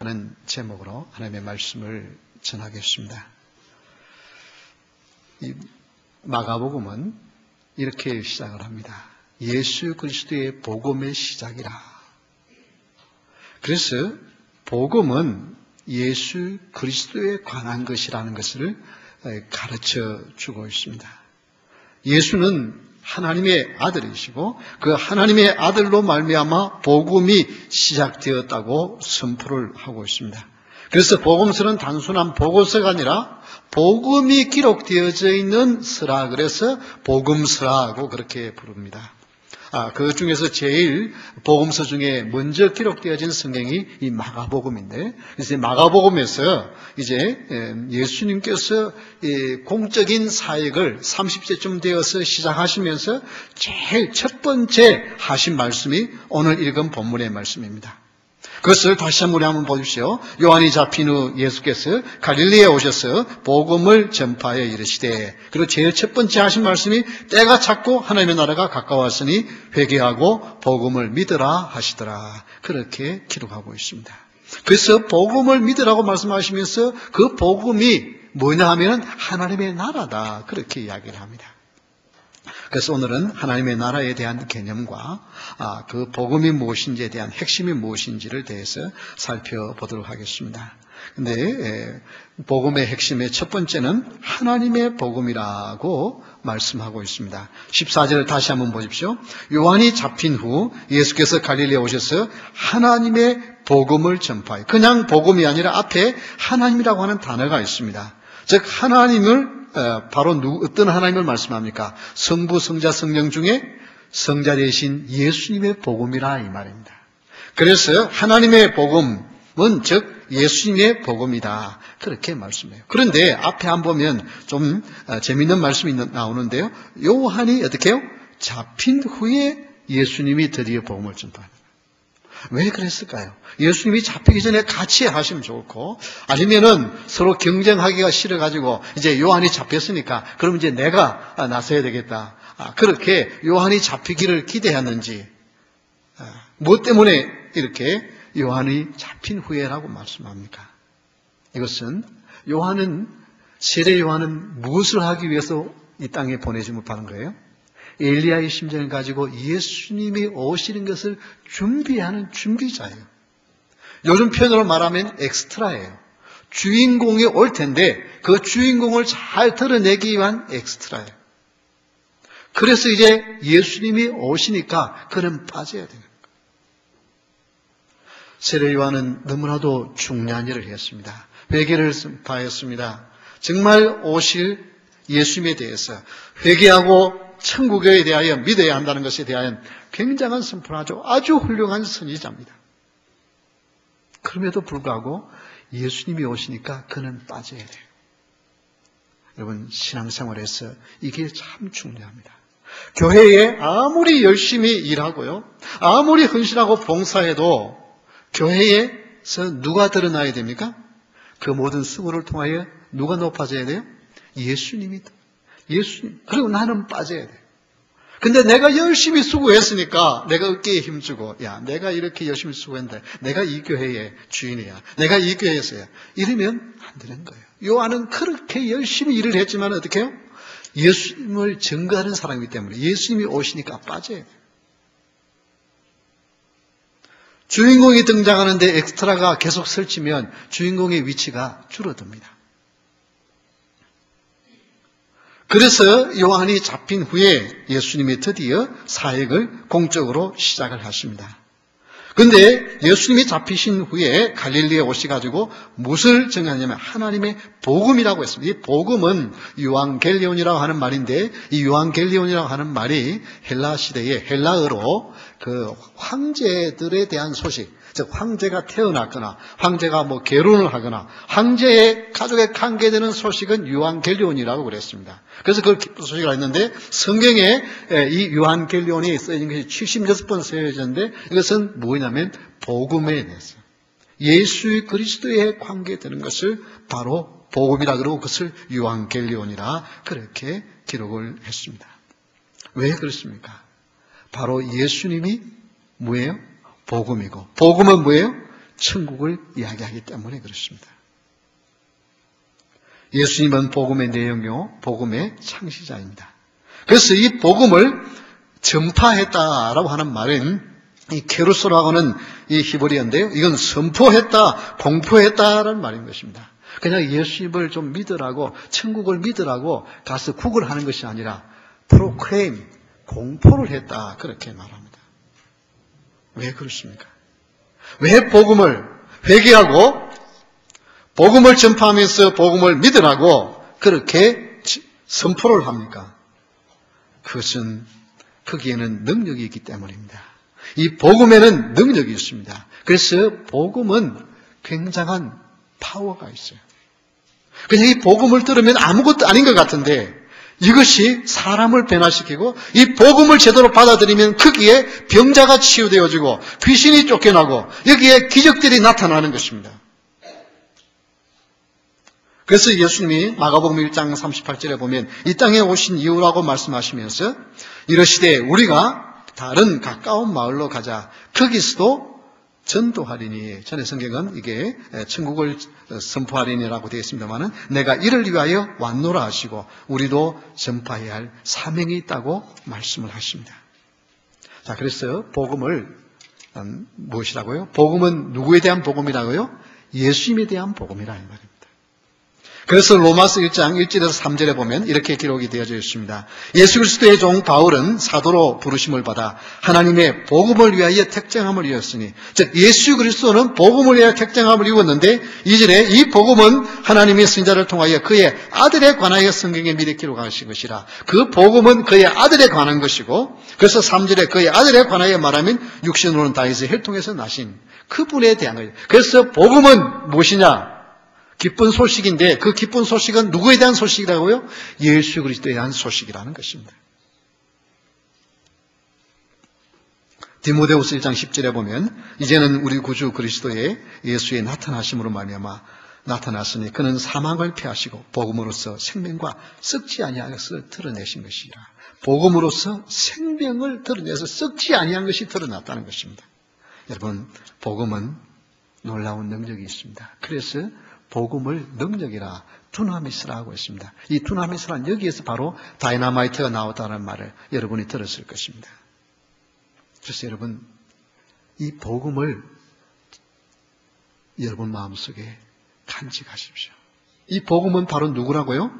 하는 제목으로 하나님의 말씀을 전하겠습니다. 이 마가복음은 이렇게 시작을 합니다. 예수 그리스도의 복음의 시작이라. 그래서 복음은 예수 그리스도에 관한 것이라는 것을 가르쳐 주고 있습니다. 예수는 하나님의 아들이시고 그 하나님의 아들로 말미암아 복음이 시작되었다고 선포를 하고 있습니다. 그래서 복음서는 단순한 보고서가 아니라 복음이 기록되어져 있는 서라, 그래서 복음서라고 그렇게 부릅니다. 그 중에서 제일 복음서 중에 먼저 기록되어진 성경이 이 마가복음인데, 그래서 마가복음에서 이제 예수님께서 공적인 사역을 30세쯤 되어서 시작하시면서 제일 첫 번째 하신 말씀이 오늘 읽은 본문의 말씀입니다. 그것을 다시 한번 보십시오. 요한이 잡힌 후 예수께서 갈릴리에 오셔서 복음을 전파하여 이르시되, 그리고 제일 첫 번째 하신 말씀이 때가 찼고 하나님의 나라가 가까웠으니 회개하고 복음을 믿으라 하시더라. 그렇게 기록하고 있습니다. 그래서 복음을 믿으라고 말씀하시면서 그 복음이 뭐냐 하면 하나님의 나라다, 그렇게 이야기를 합니다. 그래서 오늘은 하나님의 나라에 대한 개념과 그 복음이 무엇인지에 대한 핵심이 무엇인지를 대해서 살펴보도록 하겠습니다. 근데 복음의 핵심의 첫 번째는 하나님의 복음이라고 말씀하고 있습니다. 14절을 다시 한번 보십시오. 요한이 잡힌 후 예수께서 갈릴리에 오셔서 하나님의 복음을 전파해. 그냥 복음이 아니라 앞에 하나님이라고 하는 단어가 있습니다. 즉 하나님을 바로 어떤 하나님을 말씀합니까? 성부, 성자, 성령 중에 성자 되신 예수님의 복음이라 이 말입니다. 그래서 하나님의 복음은 즉 예수님의 복음이다, 그렇게 말씀해요. 그런데 앞에 한번 보면 좀 재미있는 말씀이 나오는데요. 요한이 어떻게 해요? 잡힌 후에 예수님이 드디어 복음을 전파합니다. 왜 그랬을까요? 예수님이 잡히기 전에 같이 하시면 좋고, 아니면은 서로 경쟁하기가 싫어가지고 이제 요한이 잡혔으니까 그럼 이제 내가 나서야 되겠다, 그렇게 요한이 잡히기를 기대했는지, 무엇 때문에 이렇게 요한이 잡힌 후에라고 말씀합니까? 이것은 세례 요한은 무엇을 하기 위해서 이 땅에 보내심을 받은 거예요? 엘리야의 심정을 가지고 예수님이 오시는 것을 준비하는 준비자예요. 요즘 표현으로 말하면 엑스트라예요. 주인공이 올 텐데 그 주인공을 잘 드러내기 위한 엑스트라예요. 그래서 이제 예수님이 오시니까 그는 빠져야 되는 거예요. 세례 요한은 너무나도 중요한 일을 했습니다. 회개를 선포하였습니다. 정말 오실 예수님에 대해서 회개하고 천국에 대하여 믿어야 한다는 것에 대하여 굉장한 선포를 하죠. 아주 훌륭한 선지자입니다. 그럼에도 불구하고 예수님이 오시니까 그는 빠져야 돼요. 여러분, 신앙생활에서 이게 참 중요합니다. 교회에 아무리 열심히 일하고요, 아무리 헌신하고 봉사해도 교회에서 누가 드러나야 됩니까? 그 모든 수고를 통하여 누가 높아져야 돼요? 예수님이. 예수님. 그리고 나는 빠져야 돼. 근데 내가 열심히 수고했으니까 내가 어깨에 힘주고, 야, 내가 이렇게 열심히 수고했는데 내가 이 교회의 주인이야, 내가 이 교회에서야, 이러면 안 되는 거예요. 요한은 그렇게 열심히 일을 했지만 어떻게 해요? 예수님을 증거하는 사람이기 때문에 예수님이 오시니까 빠져야 돼요. 주인공이 등장하는데 엑스트라가 계속 설치면 주인공의 위치가 줄어듭니다. 그래서 요한이 잡힌 후에 예수님이 드디어 사역을 공적으로 시작을 하십니다. 그런데 예수님이 잡히신 후에 갈릴리에 오셔가지고 무엇을 정하냐면 하나님의 복음이라고 했습니다. 이 복음은 유앙겔리온이라고 하는 말인데, 이 유앙겔리온이라고 하는 말이 헬라 시대에 헬라어로 그 황제들에 대한 소식, 즉 황제가 태어났거나 황제가 결혼을 하거나 황제의 가족에 관계되는 소식은 유앙겔리온이라고 그랬습니다. 그래서 그 소식을 했는데, 성경에 이 유앙겔리온이 쓰여진 것이 76번 쓰여졌는데, 이것은 뭐냐면 복음에 대해서 예수 그리스도에 관계되는 것을 바로 복음이라 그러고 그것을 유앙겔리온이라 그렇게 기록을 했습니다. 왜 그렇습니까? 바로 예수님이 뭐예요? 복음이고, 복음은 뭐예요? 천국을 이야기하기 때문에 그렇습니다. 예수님은 복음의 내용이요, 복음의 창시자입니다. 그래서 이 복음을 전파했다라고 하는 말은 이 케루소라고 하는 이 히브리어인데요, 이건 선포했다, 공포했다라는 말인 것입니다. 그냥 예수님을 좀 믿으라고, 천국을 믿으라고 가서 구걸 하는 것이 아니라 프로클레임, 공포를 했다, 그렇게 말합니다. 왜 그렇습니까? 왜 복음을 회개하고 복음을 전파하면서 복음을 믿으라고 그렇게 선포를 합니까? 그것은 거기에는 능력이 있기 때문입니다. 이 복음에는 능력이 있습니다. 그래서 복음은 굉장한 파워가 있어요. 그냥 이 복음을 들으면 아무것도 아닌 것 같은데 이것이 사람을 변화시키고 이 복음을 제대로 받아들이면 거기에 병자가 치유되어지고 귀신이 쫓겨나고 여기에 기적들이 나타나는 것입니다. 그래서 예수님이 마가복음 1장 38절에 보면 이 땅에 오신 이유라고 말씀하시면서 이러시되 우리가 다른 가까운 마을로 가자. 거기서도 전도하리니. 전에 성경은 이게 천국을 선포하리니라고 되어 있습니다만은 내가 이를 위하여 왔노라 하시고 우리도 전파해야 할 사명이 있다고 말씀을 하십니다. 자, 그래서 복음을 무엇이라고요? 복음은 누구에 대한 복음이라고요? 예수님에 대한 복음이라 이 말입니다. 그래서 로마서 1장 1절에서 3절에 보면 이렇게 기록이 되어져 있습니다. 예수 그리스도의 종 바울은 사도로 부르심을 받아 하나님의 복음을 위하여 택정함을 이었으니, 즉 예수 그리스도는 복음을 위하여 택정함을 이었는데 2절에 이 복음은 하나님의 선자를 통하여 그의 아들에 관하여 성경에 미리 기록하신 것이라. 그 복음은 그의 아들에 관한 것이고, 그래서 3절에 그의 아들에 관하여 말하면 육신으로는 다윗의 혈통에서 나신 그분에 대한 거예요. 그래서 복음은 무엇이냐? 기쁜 소식인데 그 기쁜 소식은 누구에 대한 소식이라고요? 예수 그리스도에 대한 소식이라는 것입니다. 디모데후서 1장 10절에 보면 이제는 우리 구주 그리스도의 예수의 나타나심으로 말미암아 나타났으니 그는 사망을 피하시고 복음으로써 생명과 썩지 아니한 것을 드러내신 것이라. 복음으로써 생명을 드러내서 썩지 아니한 것이 드러났다는 것입니다. 여러분, 복음은 놀라운 능력이 있습니다. 그래서 복음을 능력이라 두나미스라 하고 있습니다. 이 두나미스란 여기에서 바로 다이너마이트가 나왔다는 말을 여러분이 들었을 것입니다. 그래서 여러분, 이 복음을 여러분 마음속에 간직하십시오. 이 복음은 바로 누구라고요?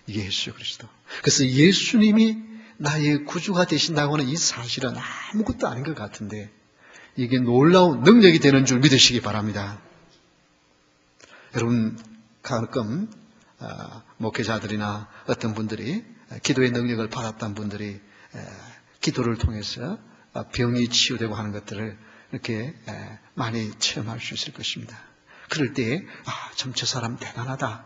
예수 그리스도. 그래서 예수님이 나의 구주가 되신다고 하는 이 사실은 아무것도 아닌 것 같은데 이게 놀라운 능력이 되는 줄 믿으시기 바랍니다. 여러분, 가끔 목회자들이나 어떤 분들이 기도의 능력을 받았던 분들이 기도를 통해서 병이 치유되고 하는 것들을 이렇게 많이 체험할 수 있을 것입니다. 그럴 때 참 저 사람 대단하다.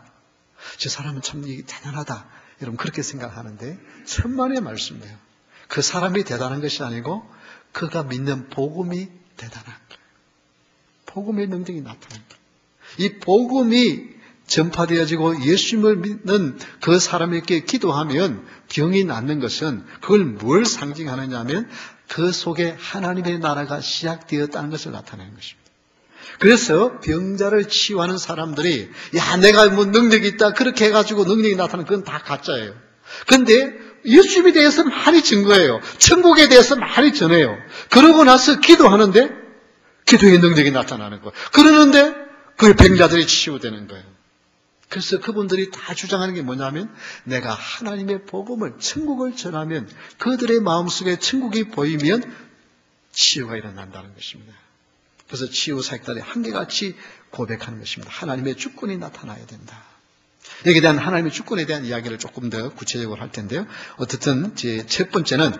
저 사람은 참 대단하다. 여러분 그렇게 생각하는데 천만의 말씀이에요. 그 사람이 대단한 것이 아니고 그가 믿는 복음이 대단한 거예요. 복음의 능력이 나타난 거예요. 이 복음이 전파되어지고 예수님을 믿는 그 사람에게 기도하면 병이 낫는 것은 그걸 뭘 상징하느냐 하면 그 속에 하나님의 나라가 시작되었다는 것을 나타내는 것입니다. 그래서 병자를 치유하는 사람들이 내가 뭐 능력이 있다 그렇게 해가지고 능력이 나타나는 그건 다 가짜예요. 그런데 예수님에 대해서 많이 증거해요. 천국에 대해서 많이 전해요. 그러고 나서 기도하는데 기도의 능력이 나타나는 거예요. 그러는데 그 병자들이 치유되는 거예요. 그래서 그분들이 다 주장하는 게 뭐냐면 내가 하나님의 복음을 천국을 전하면 그들의 마음속에 천국이 보이면 치유가 일어난다는 것입니다. 그래서 치유 사역들이 한결같이 고백하는 것입니다. 하나님의 주권이 나타나야 된다. 여기에 대한 하나님의 주권에 대한 이야기를 조금 더 구체적으로 할 텐데요. 어쨌든 제 첫 번째는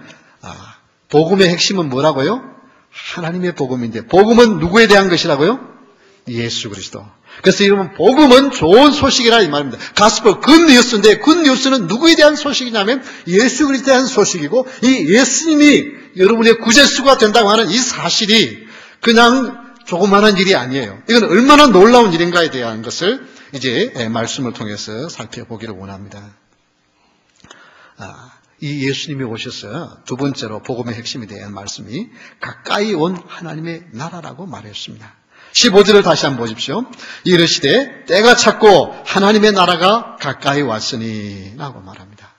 복음의 핵심은 뭐라고요? 하나님의 복음인데 복음은 누구에 대한 것이라고요? 예수 그리스도. 그래서 여러분 복음은 좋은 소식이라 이 말입니다. 가스펠 굿뉴스인데 굿뉴스는 누구에 대한 소식이냐면 예수 그리스도에 대한 소식이고 이 예수님이 여러분의 구제수가 된다고 하는 이 사실이 그냥 조그마한 일이 아니에요. 이건 얼마나 놀라운 일인가에 대한 것을 이제 말씀을 통해서 살펴보기를 원합니다. 이 예수님이 오셔서 두 번째로 복음의 핵심에 대한 말씀이 가까이 온 하나님의 나라라고 말했습니다. 15절을 다시 한번 보십시오. 이르시되 때가 찼고 하나님의 나라가 가까이 왔으니 라고 말합니다.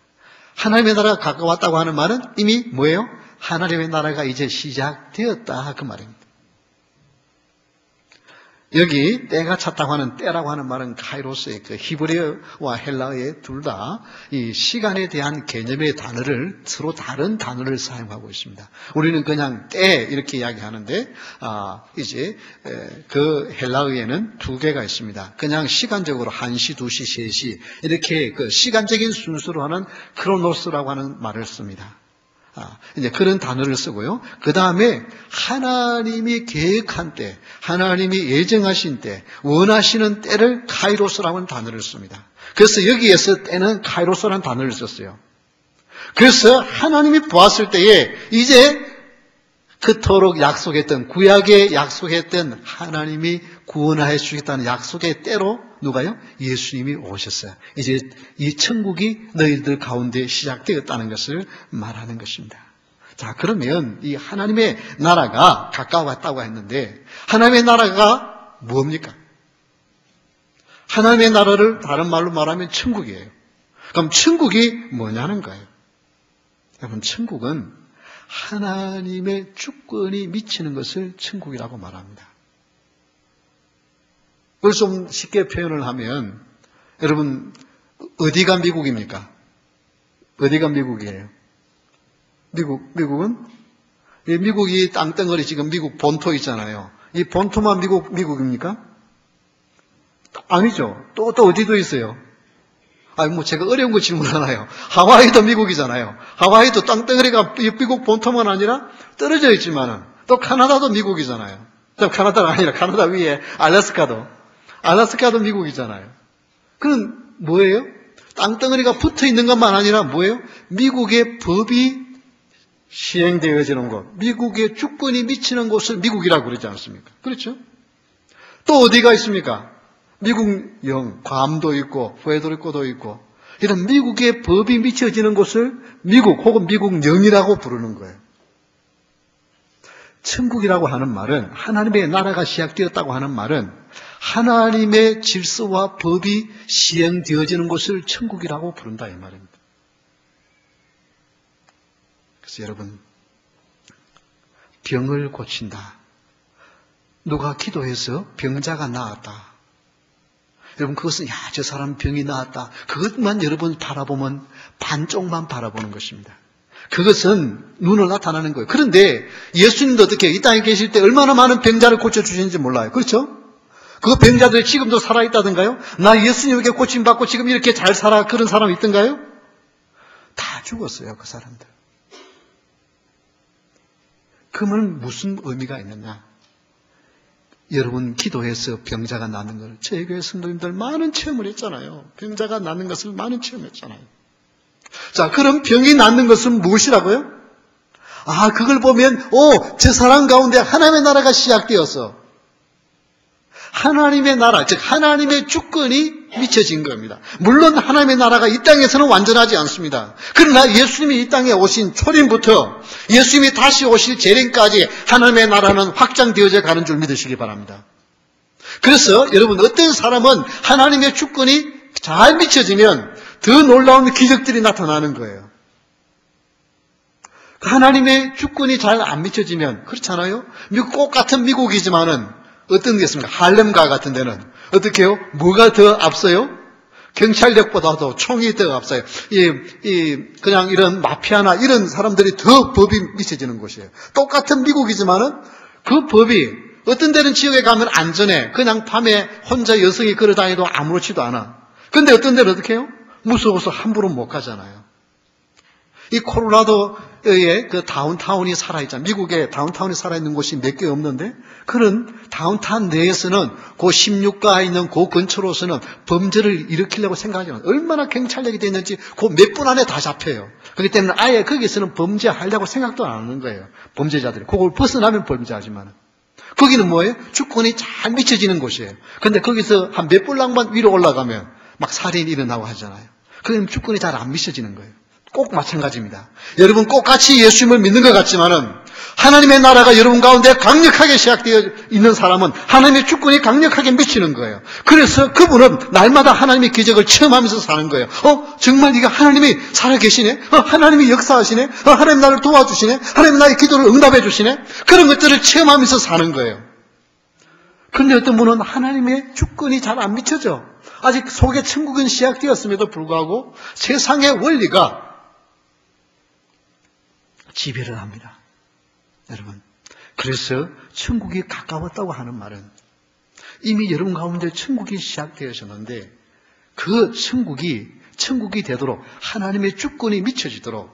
하나님의 나라가 가까웠다고 하는 말은 이미 뭐예요? 하나님의 나라가 이제 시작되었다 그 말입니다. 여기 때가 찼다고 하는 때라고 하는 말은 카이로스의 그 히브리어와 헬라어의 둘 다 이 시간에 대한 개념의 단어를 서로 다른 단어를 사용하고 있습니다. 우리는 그냥 때 이렇게 이야기하는데 이제 그 헬라어에는 두 개가 있습니다. 그냥 시간적으로 1시, 2시, 3시 이렇게 그 시간적인 순서로 하는 크로노스라고 하는 말을 씁니다. 이제 그런 단어를 쓰고요. 그 다음에 하나님이 계획한 때, 하나님이 예정하신 때, 원하시는 때를 카이로스라고 하는 단어를 씁니다. 그래서 여기에서 때는 카이로스라는 단어를 썼어요. 그래서 하나님이 보았을 때에 이제 그토록 약속했던, 구약에 약속했던 하나님이 구원하여 주겠다는 약속의 때로 누가요? 예수님이 오셨어요. 이제 이 천국이 너희들 가운데 시작되었다는 것을 말하는 것입니다. 자, 그러면 이 하나님의 나라가 가까웠다고 했는데 하나님의 나라가 뭡니까? 하나님의 나라를 다른 말로 말하면 천국이에요. 그럼 천국이 뭐냐는 거예요. 여러분, 천국은 하나님의 주권이 미치는 것을 천국이라고 말합니다. 그걸 좀 쉽게 표현을 하면 여러분 어디가 미국입니까? 어디가 미국이에요? 미국은 미국이 땅덩어리 지금 미국 본토 있잖아요. 이 본토만 미국입니까? 아니죠. 또 어디도 있어요. 제가 어려운 거 질문하나요? 하와이도 미국이잖아요. 하와이도 땅덩어리가 미국 본토만 아니라 떨어져 있지만은 또 카나다도 미국이잖아요. 카나다가 아니라 카나다 위에 알래스카도 미국이잖아요. 그럼 뭐예요? 땅덩어리가 붙어 있는 것만 아니라 뭐예요? 미국의 법이 시행되어지는 곳, 미국의 주권이 미치는 곳을 미국이라고 그러지 않습니까? 그렇죠? 또 어디가 있습니까? 미국령, 괌도 있고, 푸에르토리코도 있고, 이런 미국의 법이 미쳐지는 곳을 미국 혹은 미국령이라고 부르는 거예요. 천국이라고 하는 말은, 하나님의 나라가 시작되었다고 하는 말은 하나님의 질서와 법이 시행되어지는 곳을 천국이라고 부른다 이 말입니다. 그래서 여러분, 병을 고친다. 누가 기도해서 병자가 나았다. 여러분, 그것은 저 사람 병이 나았다. 그것만 여러분 바라보면 반쪽만 바라보는 것입니다. 그것은 눈으로 나타나는 거예요. 그런데 예수님도 어떻게 이 땅에 계실 때 얼마나 많은 병자를 고쳐주시는지 몰라요. 그렇죠? 그 병자들이 지금도 살아있다던가요? 나 예수님에게 고침받고 지금 이렇게 잘 살아 그런 사람이 있던가요? 다 죽었어요, 그 사람들. 그러면 무슨 의미가 있느냐? 여러분 기도해서 병자가 낫는 걸 저희 교회 성도님들 많은 체험을 했잖아요. 병자가 낫는 것을 많은 체험했잖아요. 자, 그럼 병이 낫는 것은 무엇이라고요? 그걸 보면 저 사람 가운데 하나님의 나라가 시작되어서 하나님의 나라, 즉 하나님의 주권이 미쳐진 겁니다. 물론 하나님의 나라가 이 땅에서는 완전하지 않습니다. 그러나 예수님이 이 땅에 오신 초림부터 예수님이 다시 오실 재림까지 하나님의 나라는 확장되어져 가는 줄 믿으시기 바랍니다. 그래서 여러분, 어떤 사람은 하나님의 주권이 잘 미쳐지면 더 놀라운 기적들이 나타나는 거예요. 하나님의 주권이 잘 안 미쳐지면, 그렇잖아요? 꼭 같은 미국이지만은 어떤 게 있습니까? 할렘가 같은 데는 어떻게 해요? 뭐가 더 앞서요? 경찰력보다도 총이 더 앞서요. 그냥 이런 마피아나 이런 사람들이 더 법이 미쳐지는 곳이에요. 똑같은 미국이지만은 그 법이 어떤 데는 지역에 가면 안전해. 그냥 밤에 혼자 여성이 걸어 다니도 아무렇지도 않아. 근데 어떤 데는 어떻게 해요? 무서워서 함부로 못 가잖아요. 이 콜로라도의 그 다운타운이 살아있잖아요. 미국에 다운타운이 살아있는 곳이 몇 개 없는데, 그런 다운타운 내에서는 그 16가에 있는 그 근처로서는 범죄를 일으키려고 생각하지 않아요. 얼마나 경찰력이 되는지 그 몇 분 안에 다 잡혀요. 그렇기 때문에 아예 거기서는 범죄하려고 생각도 안 하는 거예요. 범죄자들이. 그걸 벗어나면 범죄하지만. 거기는 뭐예요? 주권이 잘 미쳐지는 곳이에요. 근데 거기서 한 몇 블락만 위로 올라가면 막 살인이 일어나고 하잖아요. 그럼 주권이 잘 안 미쳐지는 거예요. 꼭 마찬가지입니다. 여러분, 똑같이 예수님을 믿는 것 같지만은 하나님의 나라가 여러분 가운데 강력하게 시작되어 있는 사람은 하나님의 주권이 강력하게 미치는 거예요. 그래서 그분은 날마다 하나님의 기적을 체험하면서 사는 거예요. 정말 이거 하나님이 살아계시네? 하나님이 역사하시네? 하나님 나를 도와주시네? 하나님 나의 기도를 응답해 주시네? 그런 것들을 체험하면서 사는 거예요. 그런데 어떤 분은 하나님의 주권이 잘 안 미쳐져. 아직 속에 천국은 시작되었음에도 불구하고 세상의 원리가 지배를 합니다. 여러분, 그래서 천국이 가까웠다고 하는 말은 이미 여러분 가운데 천국이 시작되었었는데 그 천국이 되도록 하나님의 주권이 미쳐지도록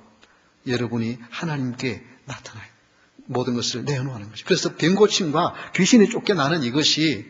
여러분이 하나님께 나타나요. 모든 것을 내어놓는 것이. 그래서 병고침과 귀신이 쫓겨나는 이것이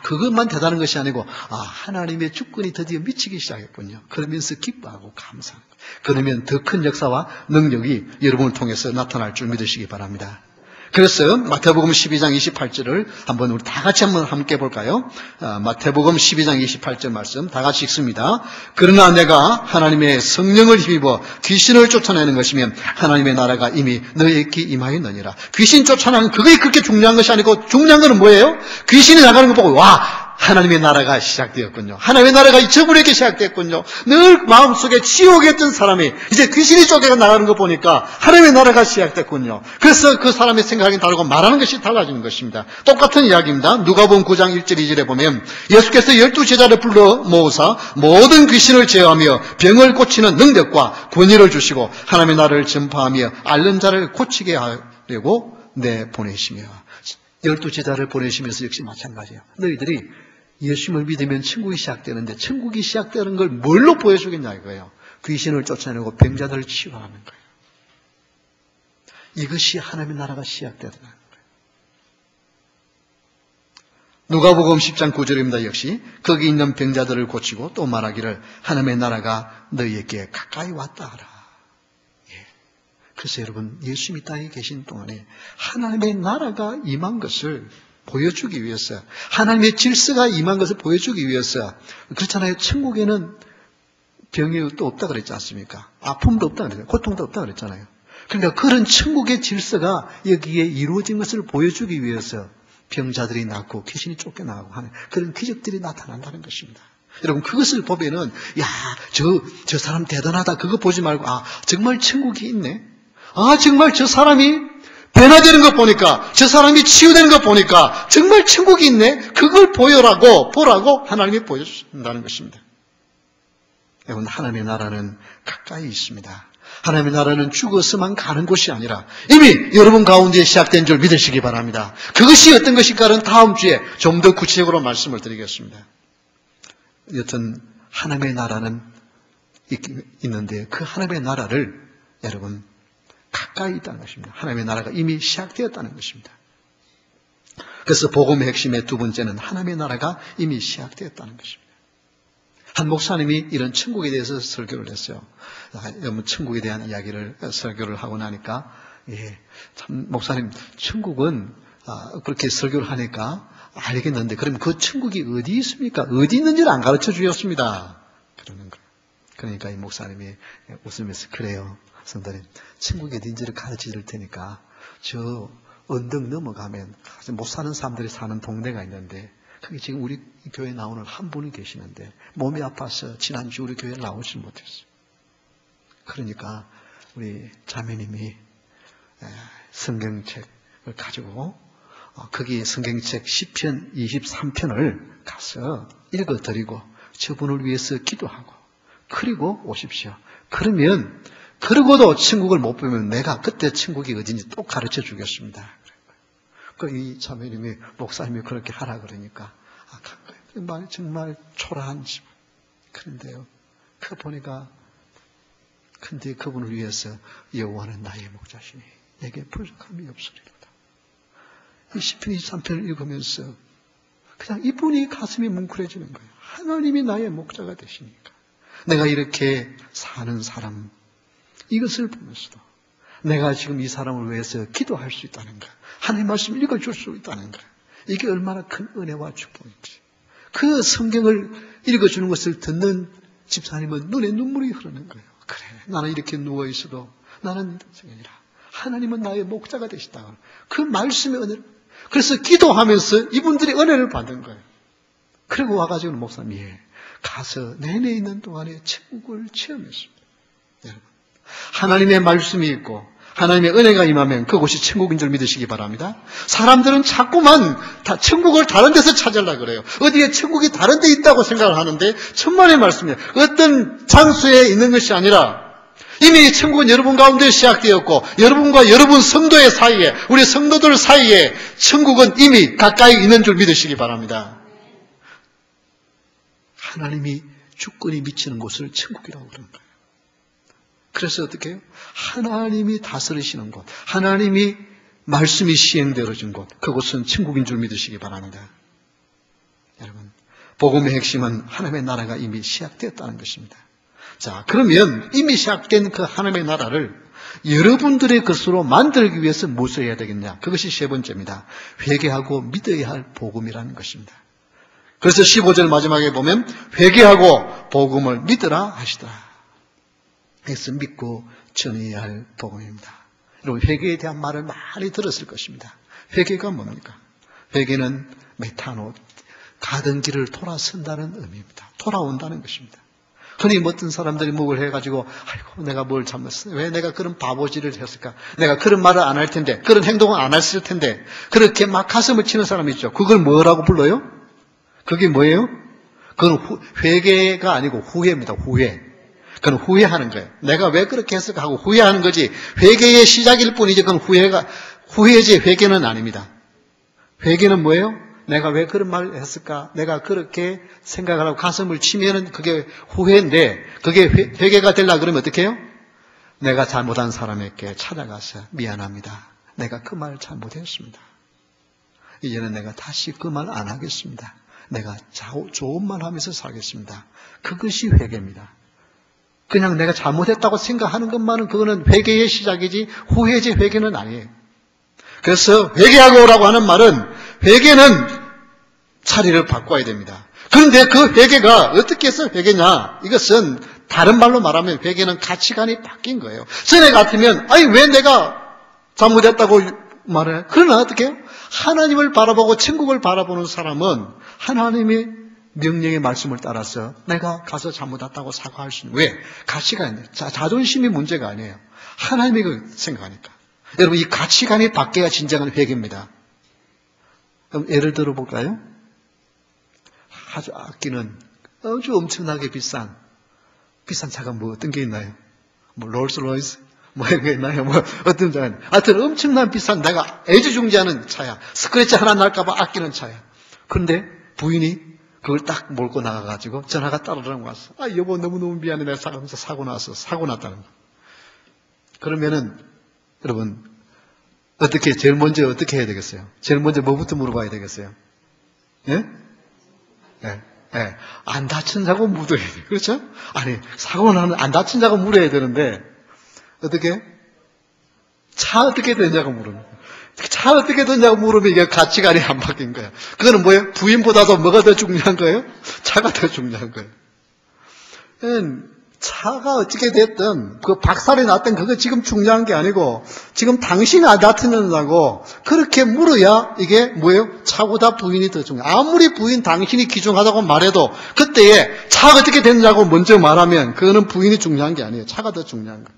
그것만 대단한 것이 아니고 하나님의 주권이 드디어 미치기 시작했군요. 그러면서 기뻐하고 감사하는 거예요. 그러면 더 큰 역사와 능력이 여러분을 통해서 나타날 줄 믿으시기 바랍니다. 그래서 마태복음 12장 28절을 한번 우리 다 같이 한번 함께 볼까요? 마태복음 12장 28절 말씀 다 같이 읽습니다. 그러나 내가 하나님의 성령을 힘입어 귀신을 쫓아내는 것이면 하나님의 나라가 이미 너희에게 임하였느니라. 귀신 쫓아내는 그게 그렇게 중요한 것이 아니고 중요한 것은 뭐예요? 귀신이 나가는 거 보고 하나님의 나라가 시작되었군요. 하나님의 나라가 저분에게 시작됐군요. 늘 마음속에 지옥에 있던 사람이 이제 귀신이 쫓겨 나가는 거 보니까 하나님의 나라가 시작됐군요. 그래서 그 사람의 생각이 다르고 말하는 것이 달라지는 것입니다. 똑같은 이야기입니다. 누가복음 9장 1절 2절에 보면 예수께서 12제자를 불러 모으사 모든 귀신을 제어하며 병을 고치는 능력과 권위를 주시고 하나님의 나라를 전파하며 앓는 자를 고치게 하려고 내보내시며 12제자를 보내시면서 역시 마찬가지예요. 너희들이 예수님을 믿으면 천국이 시작되는데 천국이 시작되는 걸 뭘로 보여주겠냐 이거예요. 귀신을 쫓아내고 병자들을 치유하는 거예요. 이것이 하나님의 나라가 시작되는 거예요. 누가복음 10장 9절입니다. 역시 거기 있는 병자들을 고치고 또 말하기를 하나님의 나라가 너희에게 가까이 왔다 하라. 그래서 여러분 예수님이 땅에 계신 동안에 하나님의 나라가 임한 것을 보여주기 위해서 하나님의 질서가 임한 것을 보여주기 위해서 그렇잖아요. 천국에는 병이 또 없다 그랬지 않습니까? 아픔도 없다 그랬잖아요. 고통도 없다 그랬잖아요. 그러니까 그런 천국의 질서가 여기에 이루어진 것을 보여주기 위해서 병자들이 낫고 귀신이 쫓겨나가고 하는 그런 기적들이 나타난다는 것입니다. 여러분 그것을 보면은 저 사람 대단하다 그거 보지 말고 정말 천국이 있네. 정말 저 사람이 변화되는 것 보니까 저 사람이 치유되는 것 보니까 정말 천국이 있네. 그걸 보라고 하나님이 보여준다는 것입니다. 여러분 하나님의 나라는 가까이 있습니다. 하나님의 나라는 죽어서만 가는 곳이 아니라 이미 여러분 가운데 시작된 줄 믿으시기 바랍니다. 그것이 어떤 것일까는 다음 주에 좀 더 구체적으로 말씀을 드리겠습니다. 여튼 하나님의 나라는 있는데 그 하나님의 나라를 여러분 가까이 있다는 것입니다. 하나님의 나라가 이미 시작되었다는 것입니다. 그래서 복음의 핵심의 두 번째는 하나님의 나라가 이미 시작되었다는 것입니다. 한 목사님이 이런 천국에 대해서 설교를 했어요. 천국에 대한 이야기를 설교를 하고 나니까 참 목사님 천국은 그렇게 설교를 하니까 알겠는데 그럼 그 천국이 어디 있습니까? 어디 있는지를 안 가르쳐 주셨습니다. 그러는 거예요. 그러니까 이 목사님이 웃으면서 그래요. 성도님, 천국이 어딘지를 가르쳐 줄 테니까 저 언덕 넘어가면 못 사는 사람들이 사는 동네가 있는데 거기 지금 우리 교회 나오는 한 분이 계시는데 몸이 아파서 지난주 우리 교회에 나오지 못했어요. 그러니까 우리 자매님이 성경책을 가지고 거기 성경책 시편 23편을 가서 읽어드리고 저분을 위해서 기도하고 그리고 오십시오. 그러고도 천국을 못 보면 내가 그때 천국이 어딘지 또 가르쳐 주겠습니다. 이 자매님이 목사님이 그렇게 하라 그러니까 간 거예요. 정말 초라한 집. 그런데요. 보니까 근데 그분을 위해서 여호와는 나의 목자시니 내게 부족함이 없으리로다. 이 시편 23편을 읽으면서 그냥 이분이 가슴이 뭉클해지는 거예요. 하나님이 나의 목자가 되시니까 내가 이렇게 사는 사람 이것을 보면서도 내가 지금 이 사람을 위해서 기도할 수 있다는 것, 하나님 말씀 읽어줄 수 있다는 것, 이게 얼마나 큰 은혜와 축복인지. 그 성경을 읽어주는 것을 듣는 집사님은 눈에 눈물이 흐르는 거예요. 그래, 나는 이렇게 누워있어도 나는 아니라 하나님은 나의 목자가 되시다. 그 말씀의 은혜를. 그래서 기도하면서 이분들이 은혜를 받은 거예요. 그리고 와가지고 목사님, 가서 내내 있는 동안에 천국을 체험했습니다. 여러분, 하나님의 말씀이 있고 하나님의 은혜가 임하면 그곳이 천국인 줄 믿으시기 바랍니다. 사람들은 자꾸만 천국을 다른 데서 찾으려고 그래요. 어디에 천국이 다른 데 있다고 생각을 하는데 천만의 말씀이에요. 어떤 장소에 있는 것이 아니라 이미 천국은 여러분 가운데 시작되었고 여러분과 여러분 성도의 사이에, 우리 성도들 사이에 천국은 이미 가까이 있는 줄 믿으시기 바랍니다. 하나님이 주권이 미치는 곳을 천국이라고 그러는 거예요. 그래서 어떻게 해요? 하나님이 다스리시는 곳, 하나님이 말씀이 시행되어진 곳, 그곳은 천국인 줄 믿으시기 바랍니다. 여러분, 복음의 핵심은 하나님의 나라가 이미 시작되었다는 것입니다. 자, 그러면 이미 시작된 그 하나님의 나라를 여러분들의 것으로 만들기 위해서 무엇을 해야 되겠냐? 그것이 세 번째입니다. 회개하고 믿어야 할 복음이라는 것입니다. 그래서 15절 마지막에 보면 회개하고 복음을 믿으라 하시더라. 그래서 믿고 전해야 할 복음입니다. 여러분, 회개에 대한 말을 많이 들었을 것입니다. 회개가 뭡니까? 회개는 메타노, 가던 길을 돌아선다는 의미입니다. 돌아온다는 것입니다. 흔히 어떤 사람들이 뭘 해가지고 아이고 내가 뭘 잘못했어. 왜 내가 그런 바보질을 했을까? 내가 그런 말을 안 할 텐데, 그런 행동을 안 했을 텐데, 그렇게 막 가슴을 치는 사람이 있죠. 그걸 뭐라고 불러요? 그게 뭐예요? 그건 회개가 아니고 후회입니다. 후회. 그건 후회하는 거예요. 내가 왜 그렇게 했을까 하고 후회하는 거지, 회개의 시작일 뿐이지 그건 후회지 회개는 아닙니다. 회개는 뭐예요? 내가 왜 그런 말을 했을까? 내가 그렇게 생각을 하고 가슴을 치면은 그게 후회인데, 그게 회개가 되려고 그러면 어떻게 해요? 내가 잘못한 사람에게 찾아가서 미안합니다. 내가 그 말 잘못했습니다. 이제는 내가 다시 그 말 안 하겠습니다. 내가 좋은 말 하면서 살겠습니다. 그것이 회개입니다. 그냥 내가 잘못했다고 생각하는 것만은 그거는 회개의 시작이지 후회지 회개는 아니에요. 그래서 회개하고라고 하는 말은 회개는 자리를 바꿔야 됩니다. 그런데 그 회개가 어떻게 해서 회개냐? 이것은 다른 말로 말하면 회개는 가치관이 바뀐 거예요. 전에 같으면 아니 왜 내가 잘못했다고 말해? 그러나 어떻게 해요? 하나님을 바라보고 천국을 바라보는 사람은 하나님의 명령의 말씀을 따라서 내가 가서 잘못했다고 사과할 수 있는, 왜? 가치관이, 자존심이 문제가 아니에요. 하나님이 그 생각하니까. 여러분, 이 가치관이 바뀌어야 진정한 회개입니다. 그럼 예를 들어 볼까요? 아주 아끼는 아주 엄청나게 비싼 차가 뭐 어떤 게 있나요? 뭐 롤스로이스? 뭐 이런 게 있나요? 뭐 어떤 차가 있나요? 하여튼 엄청난 비싼, 내가 애지중지하는 차야. 스크래치 하나 날까봐 아끼는 차야. 그런데 부인이 그걸 딱 몰고 나가가지고 전화가 따르라고 왔어. 아, 여보, 너무너무 미안해. 내가 사고 났다는 거. 그러면은, 여러분, 제일 먼저 어떻게 해야 되겠어요? 제일 먼저 뭐부터 물어봐야 되겠어요? 예? 예. 안 다친 자고 물어야 돼요. 그렇죠? 아니, 사고 나면 안 다친 자고 물어야 되는데, 어떻게? 차 어떻게 되냐고 물으면. 차 어떻게 되냐고 물으면 이게 가치관이 안 바뀐 거야. 그거는 뭐예요? 부인보다도 뭐가 더 중요한 거예요? 차가 더 중요한 거예요. 차가 어떻게 됐든, 그 박살이 났든 그거 지금 중요한 게 아니고, 지금 당신이 안 다치는다고 그렇게 물어야 이게 뭐예요? 차보다 부인이 더 중요해. 아무리 부인 당신이 귀중하다고 말해도, 그때에 차가 어떻게 됐냐고 먼저 말하면, 그거는 부인이 중요한 게 아니에요. 차가 더 중요한 거예요.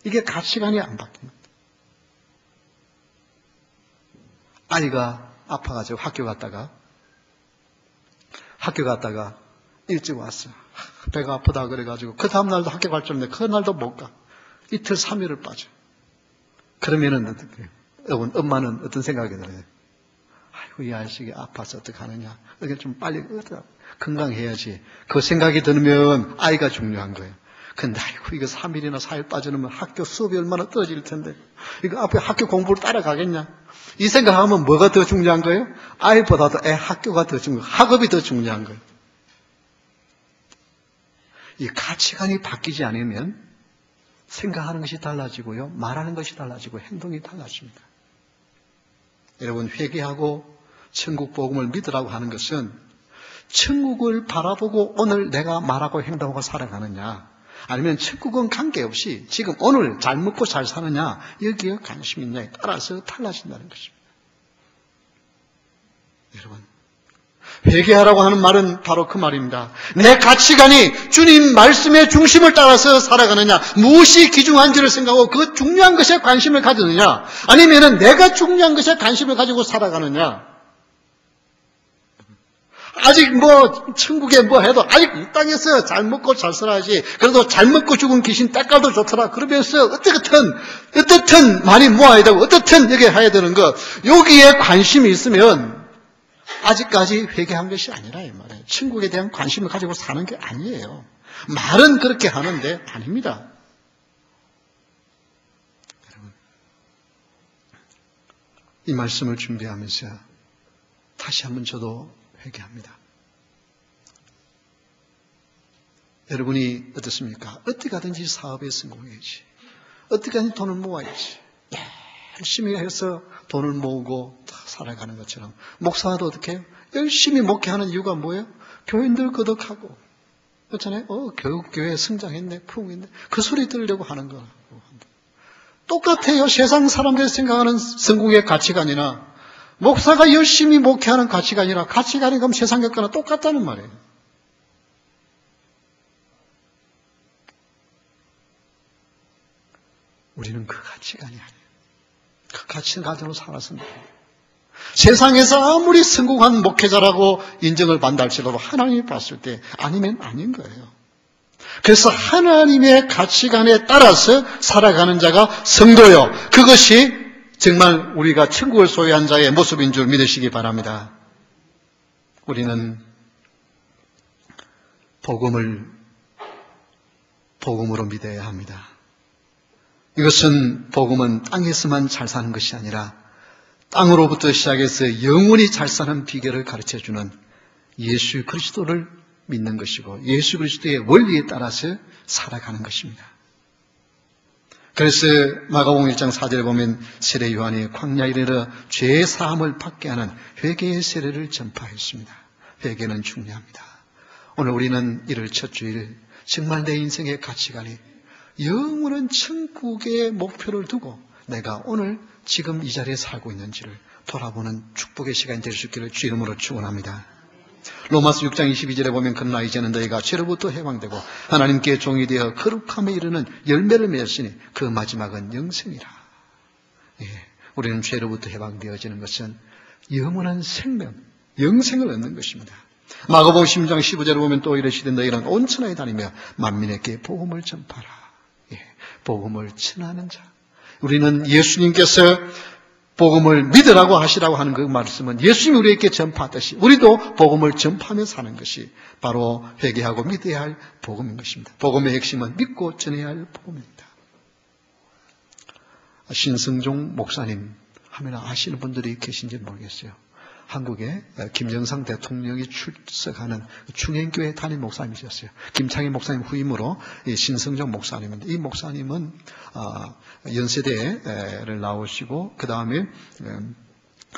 이게 가치관이 안 바뀝니다. 아이가 아파가지고 학교 갔다가 일찍 왔어. 배가 아프다 그래가지고 그 다음날도 학교 갈 줄 알았는데 그날도 못 가. 이틀 3일을 빠져. 그러면은 어떻게 해요? 여러분, 엄마는 어떤 생각이 들어요? 아이고, 이 아이식이 아파서 어떡하느냐. 이렇게 좀 빨리 건강해야지. 그 생각이 들면 아이가 중요한 거예요. 근데 아이고, 이거 3일이나 4일 빠져놓으면 학교 수업이 얼마나 떨어질 텐데 이거 앞에 학교 공부를 따라가겠냐. 이 생각하면 뭐가 더 중요한 거예요? 아이보다도 애 학교가 더 중요한 거예요. 학업이 더 중요한 거예요. 이 가치관이 바뀌지 않으면 생각하는 것이 달라지고요, 말하는 것이 달라지고 행동이 달라집니다. 여러분, 회개하고 천국 복음을 믿으라고 하는 것은 천국을 바라보고 오늘 내가 말하고 행동하고 살아가느냐, 아니면 천국은 관계없이 지금 오늘 잘 먹고 잘 사느냐, 여기에 관심이 있냐에 따라서 달라진다는 것입니다. 여러분, 회개하라고 하는 말은 바로 그 말입니다. 내 가치관이 주님 말씀의 중심을 따라서 살아가느냐, 무엇이 귀중한지를 생각하고 그 중요한 것에 관심을 가지느냐, 아니면 내가 중요한 것에 관심을 가지고 살아가느냐. 아직 천국에 해도 아직 이 땅에서 잘 먹고 잘 살아야지. 그래도 잘 먹고 죽은 귀신 때깔도 좋더라. 그러면서 어떻든 많이 모아야 되고, 어떻든 여기 해야 되는 거, 여기에 관심이 있으면 아직까지 회개한 것이 아니라 이 말이에요. 천국에 대한 관심을 가지고 사는 게 아니에요. 말은 그렇게 하는데 아닙니다. 여러분, 이 말씀을 준비하면서 다시 한번 저도 회개합니다. 여러분이 어떻습니까? 어떻게 하든지 사업에 성공해야지. 어떻게 하든지 돈을 모아야지. 열심히 해서 돈을 모으고 살아가는 것처럼, 목사도 어떻게 해요? 열심히 목회하는 이유가 뭐예요? 교인들 거듭하고, 그렇잖아요? 교회 성장했네, 풍했네. 그 소리 들으려고 하는 거라고. 똑같아요. 세상 사람들이 생각하는 성공의 가치관이나 목사가 열심히 목회하는 가치관이나 가치관이 그럼 세상 것과는 똑같다는 말이에요. 우리는 그 가치관이 아니에요. 그 가치를 가지고 살았습니다. 세상에서 아무리 성공한 목회자라고 인정을 받는다 할지라도 하나님이 봤을 때 아니면 아닌 거예요. 그래서 하나님의 가치관에 따라서 살아가는 자가 성도요. 그것이 정말 우리가 천국을 소유한 자의 모습인 줄 믿으시기 바랍니다. 우리는 복음으로 믿어야 합니다. 이것은 복음은 땅에서만 잘 사는 것이 아니라 땅으로부터 시작해서 영원히 잘 사는 비결을 가르쳐주는 예수 그리스도를 믿는 것이고 예수 그리스도의 원리에 따라서 살아가는 것입니다. 그래서 마가복음 1장 4절에 보면 세례 요한이 광야에 이르러 죄의 사함을 받게 하는 회개의 세례를 전파했습니다. 회개는 중요합니다. 오늘 우리는 이를 첫 주일 정말 내 인생의 가치관이 영원한 천국의 목표를 두고 내가 오늘 지금 이 자리에 살고 있는지를 돌아보는 축복의 시간이 될 수 있기를 주 이름으로 축원합니다. 로마서 6장 22절에 보면 그러나 이제는 너희가 죄로부터 해방되고 하나님께 종이 되어 거룩함에 이르는 열매를 맺었으니 그 마지막은 영생이라. 우리는 죄로부터 해방되어지는 것은 영원한 생명, 영생을 얻는 것입니다. 마가복음 10장 15절에 보면 또 이르시되 너희는 온 천하에 다니며 만민에게 복음을 전파라. 복음을 전하는 자. 우리는 예수님께서 복음을 믿으라고 하시라고 하는 그 말씀은 예수님이 우리에게 전파하듯이 우리도 복음을 전파하며 사는 것이 바로 회개하고 믿어야 할 복음인 것입니다. 복음의 핵심은 믿고 전해야 할 복음입니다. 신성종 목사님 하면 아시는 분들이 계신지 모르겠어요. 한국에 김정상 대통령이 출석하는 충행교회 담임 목사님이셨어요. 김창희 목사님 후임으로 신성종 목사님인데 이 목사님은 연세대를 나오시고 그 다음에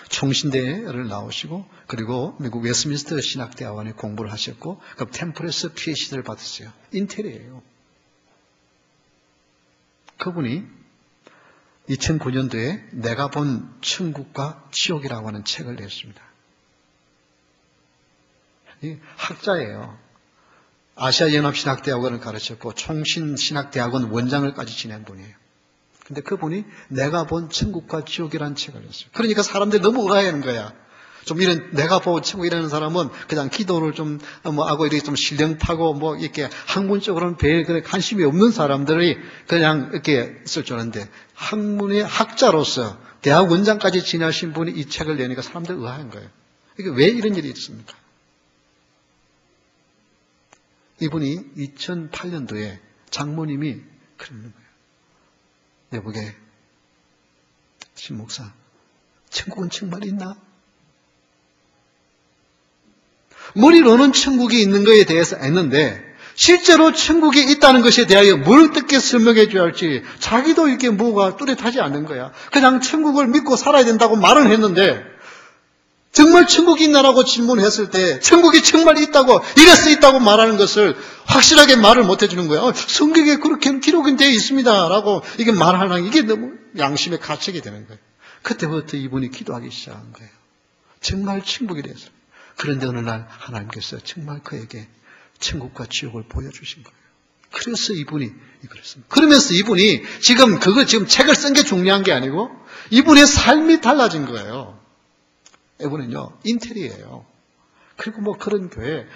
총신대를 나오시고 그리고 미국 웨스트민스터 신학대학원에 공부를 하셨고 그 템플에서 PhD를 받았어요. 인텔이에요. 그분이 2009년도에 내가 본 천국과 지옥이라고 하는 책을 냈습니다. 학자예요. 아시아연합신학대학원을 가르쳤고 총신신학대학원 원장을까지 지낸 분이에요. 근데 그분이 내가 본 천국과 지옥이라는 책을 냈어요. 그러니까 사람들이 너무 의아해하는 거야. 좀 이런 내가 본 천국이라는 사람은 그냥 기도를 좀 하고 이렇게 좀 신령 타고 이렇게 학문적으로는 별 관심이 없는 사람들이 그냥 이렇게 쓸 줄 아는데 학문의 학자로서 대학 원장까지 지내신 분이 이 책을 내니까 사람들 의아한 거예요. 이게 왜 이런 일이 있습니까? 이분이 2008년도에 장모님이 그러는 거예요. 여보게 신 목사 천국은 정말 있나? 머리로는 천국이 있는 것에 대해서 했는데 실제로 천국이 있다는 것에 대하여 뭘 어떻게 설명해 줘야 할지 자기도 이렇게 뭐가 뚜렷하지 않는 거야. 그냥 천국을 믿고 살아야 된다고 말은 했는데 정말 천국이 있나라고 질문했을 때 천국이 정말 있다고, 이럴 수 있다고 말하는 것을 확실하게 말을 못 해주는 거예요. 성경에 그렇게 기록은 되어 있습니다 라고 이게 말하는, 이게 너무 양심의 가책이 되는 거예요. 그때부터 이분이 기도하기 시작한 거예요. 정말 천국에 대해서. 그런데 어느 날 하나님께서 정말 그에게 천국과 지옥을 보여주신 거예요. 그래서 이분이 그랬습니다. 그러면서 이분이 지금 책을 쓴 게 중요한 게 아니고 이분의 삶이 달라진 거예요. 이분은요, 인텔이에요. 그리고 뭐 그런 교회,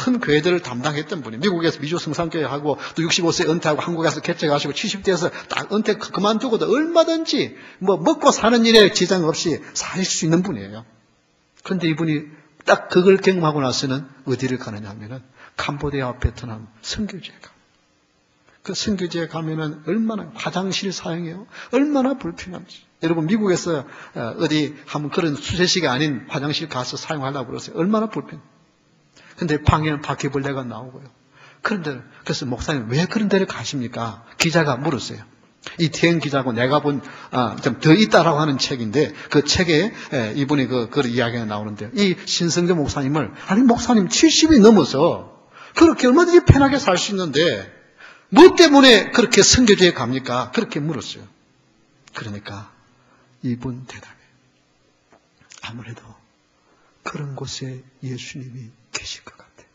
큰 교회들을 담당했던 분이, 미국에서 미주 성산교회하고 또 65세 은퇴하고 한국에서 개척하시고 70대에서 딱 은퇴 그만두고도 얼마든지 먹고 사는 일에 지장 없이 살 수 있는 분이에요. 그런데 이분이 딱 그걸 경험하고 나서는 어디를 가느냐 하면은 캄보디아, 베트남 선교지에 가. 그 선교지에 가면은 얼마나 화장실 사용해요. 얼마나 불편한지. 여러분 미국에서 어디 한번 그런 수세시가 아닌 화장실 가서 사용하려고 그러세요. 얼마나 불편. 근데 방에는 바퀴벌레가 나오고요. 그래서 목사님 왜 그런 데를 가십니까? 기자가 물었어요. 이 태영 기자고 내가 본 좀 더 있다라고 하는 책인데 그 책에 이분이 그 이야기가 나오는데요. 이 신성교 목사님을 아니 목사님 70이 넘어서 그렇게 얼마든지 편하게 살 수 있는데 뭐 때문에 그렇게 선교지에 갑니까? 그렇게 물었어요. 그러니까 이분 대답해요. 아무래도 그런 곳에 예수님이 계실 것 같아요.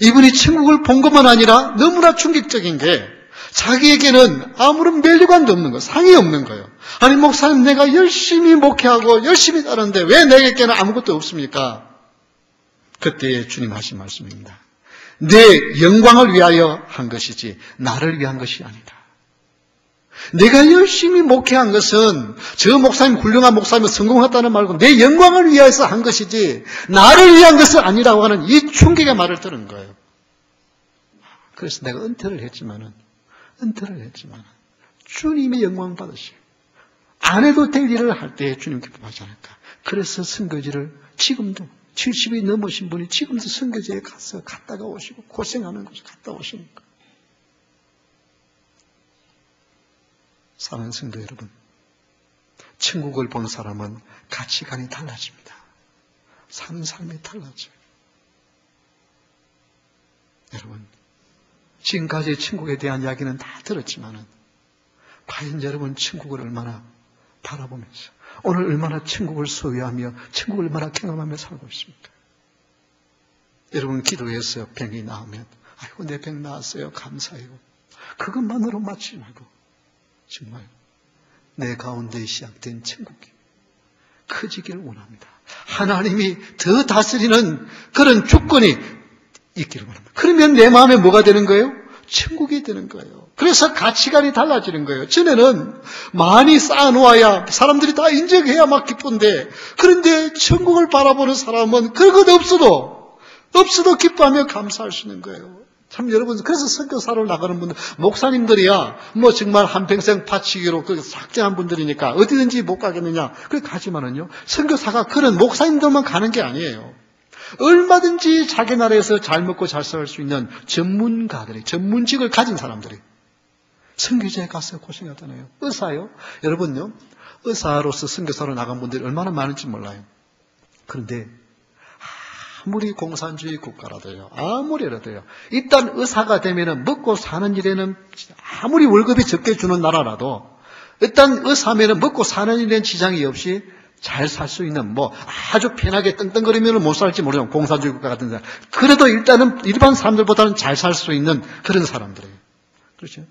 이분이 천국을 본 것만 아니라 너무나 충격적인 게 자기에게는 아무런 멸류관도 없는 거예요. 상이 없는 거예요. 아니 목사님 내가 열심히 목회하고 열심히 따르는데 왜 내게는 아무것도 없습니까? 그때 주님 하신 말씀입니다. 내 영광을 위하여 한 것이지 나를 위한 것이 아니다. 내가 열심히 목회한 것은 저 목사님 훌륭한 목사님 성공했다는 말고 내 영광을 위해서 한 것이지 나를 위한 것은 아니라고 하는 이 충격의 말을 들은 거예요. 그래서 내가 은퇴를 했지만은 주님의 영광 받으시고 안 해도 될 일을 할 때 주님 기뻐하지 않을까. 그래서 선교지를 지금도 70이 넘으신 분이 지금도 선교지에 가서 갔다가 오시고 고생하는 곳에 갔다 오시니까. 사랑하는 성도 여러분, 천국을 본 사람은 가치관이 달라집니다. 사는 삶이 달라져요. 여러분, 지금까지 천국에 대한 이야기는 다 들었지만은 과연 여러분 천국을 얼마나 바라보면서 오늘 얼마나 천국을 소유하며 천국을 얼마나 경험하며 살고 있습니까? 여러분 기도해서 병이 나으면 아이고 내 병 나았어요. 감사해요. 그것만으로 마치지 말고 정말 내 가운데 시작된 천국이 커지기를 원합니다. 하나님이 더 다스리는 그런 조건이 있기를 원합니다. 그러면 내 마음에 뭐가 되는 거예요? 천국이 되는 거예요. 그래서 가치관이 달라지는 거예요. 전에는 많이 쌓아놓아야 사람들이 다 인정해야 막 기쁜데 그런데 천국을 바라보는 사람은 그것 없어도 기뻐하며 감사할 수 있는 거예요. 참 여러분 그래서 선교사로 나가는 분들 목사님들이야 뭐 정말 한평생 바치기로 그 작정한 분들이니까 어디든지 못 가겠느냐 그렇게 가지만은요 선교사가 그런 목사님들만 가는 게 아니에요. 얼마든지 자기 나라에서 잘 먹고 잘 살 수 있는 전문가들이 전문직을 가진 사람들이 선교지에 가서 고생하잖아요. 의사요. 여러분요 의사로서 선교사로 나간 분들이 얼마나 많은지 몰라요. 그런데 아무리 공산주의 국가라도요. 아무리라도요. 일단 의사가 되면은 먹고 사는 일에는 아무리 월급이 적게 주는 나라라도 일단 의사면은 먹고 사는 일에는 지장이 없이 잘 살 수 있는 아주 편하게 떵떵거리면 못 살지 모르죠. 공산주의 국가 같은 데. 그래도 일단은 일반 사람들보다는 잘 살 수 있는 그런 사람들이에요. 그렇죠?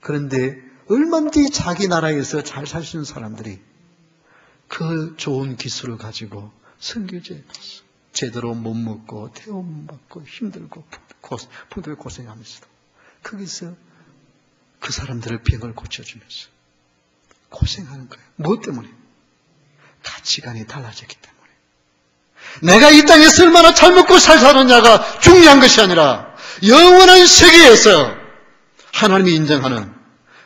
그런데 얼마든지 자기 나라에서 잘 살 수 있는 사람들이 그 좋은 기술을 가지고 선교지에 가서 제대로 못 먹고 태움 받고 힘들고 풍족에 고생하면서도 거기서 그 사람들의 병을 고쳐주면서 고생하는 거예요. 무엇 때문에? 가치관이 달라졌기 때문에. 내가 이 땅에서 얼마나 잘 먹고 잘 사느냐가 중요한 것이 아니라 영원한 세계에서 하나님이 인정하는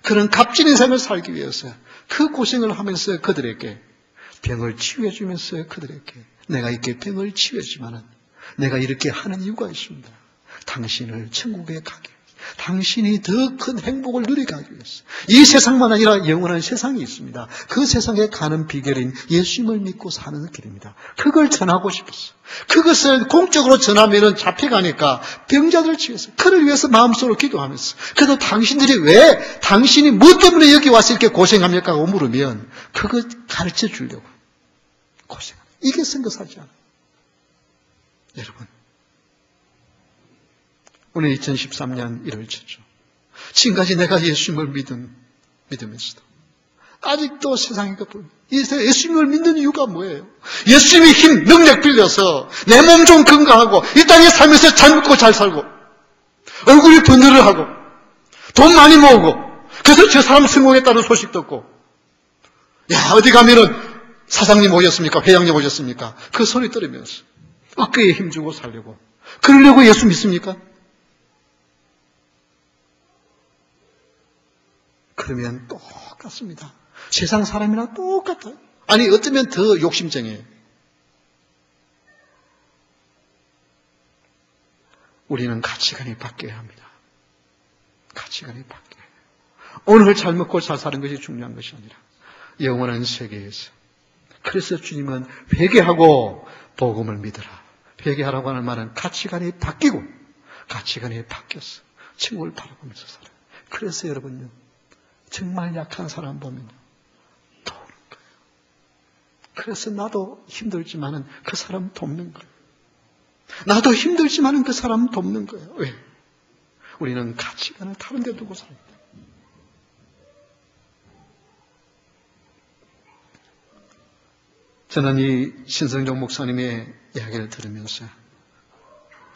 그런 값진 인생을 살기 위해서 그 고생을 하면서 그들에게 병을 치유해주면서 그들에게 내가 이렇게 병을 치유했지만은 내가 이렇게 하는 이유가 있습니다. 당신을 천국에 가게 당신이 더 큰 행복을 누리게 하기 위해서 이 세상만 아니라 영원한 세상이 있습니다. 그 세상에 가는 비결인 예수님을 믿고 사는 길입니다. 그걸 전하고 싶었어. 그것을 공적으로 전하면 잡혀가니까 병자들을 치유해서 그를 위해서 마음속으로 기도하면서 그래도 당신들이 왜 당신이 뭐 때문에 여기 와서 이렇게 고생합니까? 하고 물으면 그거 가르쳐 주려고 고생합니다. 이게 선교사지 않아요. 여러분, 오늘 2013년 1월 초죠. 지금까지 내가 예수님을 믿으면서도 아직도 세상에 예수님을 믿는 이유가 뭐예요? 예수님이 힘, 능력 빌려서 내 몸 좀 건강하고 이 땅에 살면서 잘 먹고 잘 살고 얼굴이 번들어하고 돈 많이 모으고 그래서 저 사람 성공했다는 소식 듣고 야 어디 가면은 사장님 오셨습니까? 회장님 오셨습니까? 그 소리 들으면서 어깨에 힘주고 살려고 그러려고 예수 믿습니까? 그러면 똑같습니다. 세상 사람이랑 똑같아요. 아니 어쩌면 더 욕심쟁이에요. 우리는 가치관이 바뀌어야 합니다. 가치관이 바뀌어야 해요. 오늘 잘 먹고 잘 사는 것이 중요한 것이 아니라 영원한 세계에서. 그래서 주님은 회개하고 복음을 믿으라. 회개하라고 하는 말은 가치관이 바뀌고 가치관이 바뀌었어. 천국을 바라보면서 살아요. 그래서 여러분요. 정말 약한 사람 보면 도우는 거예요. 그래서 나도 힘들지만은 그 사람 돕는 거예요. 나도 힘들지만은 그 사람 돕는 거예요. 왜? 우리는 가치관을 다른 데 두고 삽니다. 저는 이 신성종 목사님의 이야기를 들으면서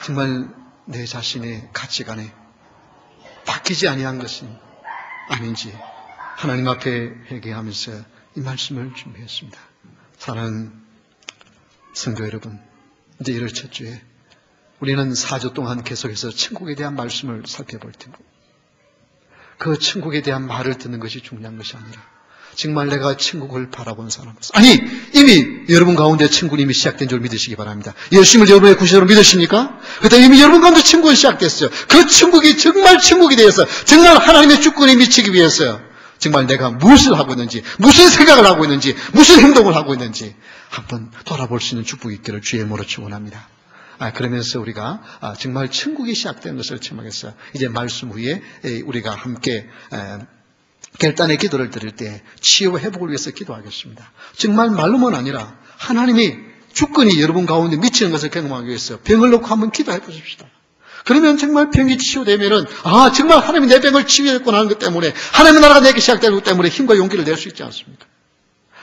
정말 내 자신의 가치관에 바뀌지 아니한 것이 아닌지 하나님 앞에 회개하면서 이 말씀을 준비했습니다. 사랑하는 성도 여러분, 이제 1월 첫 주에 우리는 4주 동안 계속해서 천국에 대한 말씀을 살펴볼 텐데 그 천국에 대한 말을 듣는 것이 중요한 것이 아니라 정말 내가 천국을 바라본 사람으로서 아니 이미 여러분 가운데 천국이 이미 시작된 줄 믿으시기 바랍니다. 예수님을 여러분의 구세주로 믿으십니까? 그때 이미 여러분 가운데 천국이 시작됐어요. 그 천국이 정말 천국이 되어서 정말 하나님의 주권에 미치기 위해서 정말 내가 무엇을 하고 있는지 무슨 생각을 하고 있는지 무슨 행동을 하고 있는지 한번 돌아볼 수 있는 축복이 있기를 주의 이름으로 축원합니다. 그러면서 우리가 정말 천국이 시작된 것을 체험하겠어요. 이제 말씀 후에 우리가 함께 결단의 기도를 드릴 때 치유와 회복을 위해서 기도하겠습니다. 정말 말로만 아니라 하나님이 주권이 여러분 가운데 미치는 것을 경험하기 위해서 병을 놓고 한번 기도해 보십시다. 그러면 정말 병이 치유되면은 정말 하나님이 내 병을 치유했구나 하는 것 때문에 하나님의 나라가 내게 시작되기 때문에 힘과 용기를 낼 수 있지 않습니까?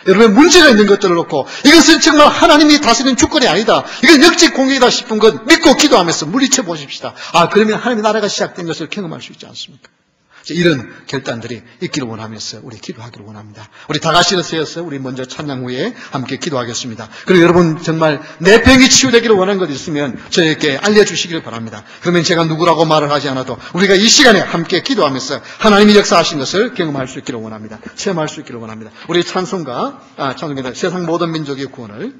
여러분의 문제가 있는 것들을 놓고 이것은 정말 하나님이 다스리는 주권이 아니다. 이건 역직 공격이다 싶은 것 믿고 기도하면서 물리쳐 보십시다. 그러면 하나님의 나라가 시작된 것을 경험할 수 있지 않습니까? 이런 결단들이 있기를 원하면서 우리 기도하기를 원합니다. 우리 다 같이 일어서서 우리 먼저 찬양 후에 함께 기도하겠습니다. 그리고 여러분 정말 내 병이 치유되기를 원하는 것 있으면 저에게 알려주시기를 바랍니다. 그러면 제가 누구라고 말을 하지 않아도 우리가 이 시간에 함께 기도하면서 하나님이 역사하신 것을 경험할 수 있기를 원합니다. 체험할 수 있기를 원합니다. 우리 찬송가 세상 모든 민족의 구원을